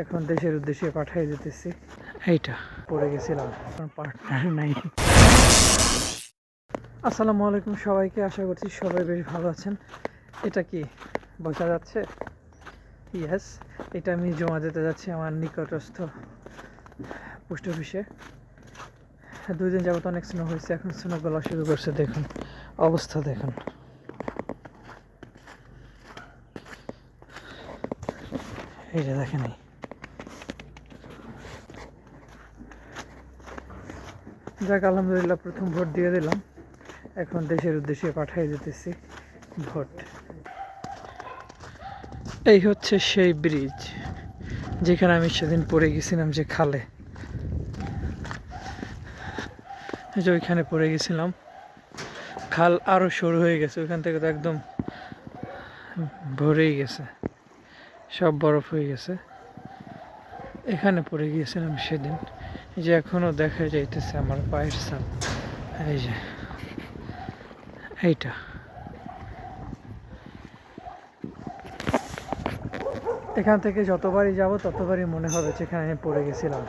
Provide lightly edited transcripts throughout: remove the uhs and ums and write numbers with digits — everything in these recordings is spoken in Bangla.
এখন দেশের উদ্দেশ্যে পাঠিয়ে দিতেছি। এইটা পড়ে গেছিলাম, কারণ পার্টনার নাই। আসসালামু আলাইকুম সবাইকে, আশা করছি সবাই বেশ ভালো আছেন। এটা কি বোঝা যাচ্ছে? ইয়েস, এটা আমি জমা দিতে যাচ্ছি আমার নিকটস্থ পোস্ট অফিসে। 2 দিন যাবত অনেক স্নো হয়েছে, এখন স্নো গলা শুরু করছে। দেখুন অবস্থা, দেখুন। এই যে দেখেন, যাক আলহামদুলিল্লাহ প্রথম ভোট দিয়ে দিলাম। এখন দেশের উদ্দেশ্যে পাঠিয়ে দিতেছি ভোট। এই হচ্ছে সেই ব্রিজ যেখানে আমি সেদিন পড়ে গেছিলাম, যে খালে, যে ওইখানে পড়ে গেছিলাম। খাল আরও সরু হয়ে গেছে, ওইখান থেকে তো একদম ভরেই গেছে, সব বরফ হয়ে গেছে। এখানে পড়ে গিয়েছিলাম সেদিন, যে এখনও দেখা যাইতেছে আমার পায়ের ছাপ। এই যে এইটা, এখান থেকে যতবারই যাব ততবারই মনে হবে যেখানে আমি পড়ে গেছিলাম।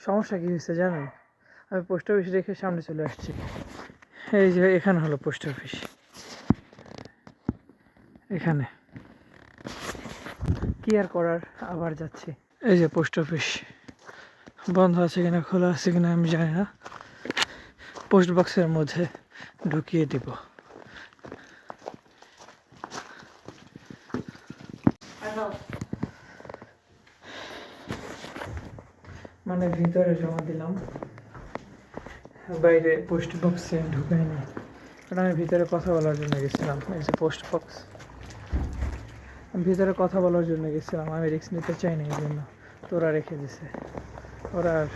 সমস্যা কী হয়েছে জানেন? আমি পোস্ট অফিস রেখে সামনে চলে আসছি। এই যে এখানে হলো পোস্ট অফিস, এখানে কি আর করার, আবার যাচ্ছি। এই যে পোস্ট অফিস, বন্ধ আছে কিনা খোলা আছে কিনা আমি জানি না। পোস্ট বক্সের মধ্যে ঢুকিয়ে দিব। মানে ভিতরে জমা দিলাম, বাইরে পোস্ট বক্সে ঢুকাইনি, কারণ আমি ভিতরে কথা বলার জন্য গেছিলাম। এই যে পোস্ট বক্স, আমি ভিতরে কথা বলার জন্য গেছিলাম, আমি রিস্ক নিতে চাইনি, এই জন্য তো ওরা রেখে দিছে। ওরা আর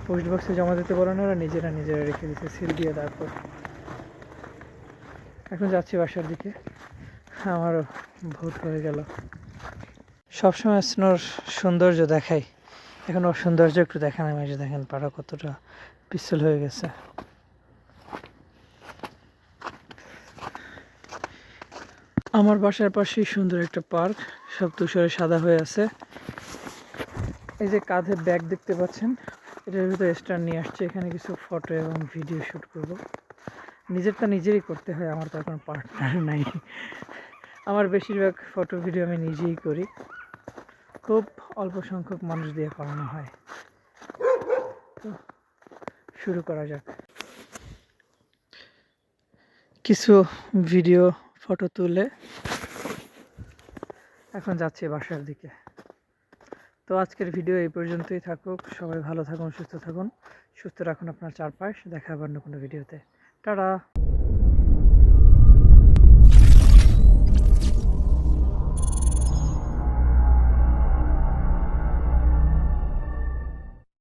পোস্ট বক্সে জমা দিতে বলে না, ওরা নিজেরা রেখে দিছে সিল দিয়ে। তারপর এখন যাচ্ছি বাসার দিকে। আমারও ভোট হয়ে গেল। সবসময় স্নোর সৌন্দর্য দেখাই, এখন ওর সৌন্দর্য একটু দেখান। আমি যে দেখেন পাড়া কতটা পিছল হয়ে গেছে। আমার বাসার পাশেই সুন্দর একটা পার্ক, সব তুষারে সাদা হয়ে আছে। এই যে কাঁধে ব্যাগ দেখতে পাচ্ছেন, এটার ভিতরে স্ট্যান্ড নিয়ে আসছে। এখানে কিছু ফটো এবং ভিডিও শ্যুট করব। নিজেরটা নিজেরই করতে হয়, আমার তো এখন পার্টনার নাই। আমার বেশিরভাগ ফটো ভিডিও আমি নিজেই করি, খুব অল্প সংখ্যক মানুষ দিয়ে করানো হয়। তো শুরু করা যাক। কিছু ভিডিও ফটো তুলে এখন যাচ্ছি বাসার দিকে। তো আজকের ভিডিও এই পর্যন্তই থাকুক। সবাই ভালো থাকুন, সুস্থ থাকুন, সুস্থ রাখুন আপনার চারপাশ। দেখা হবে অন্য কোনো ভিডিওতে। টাটা।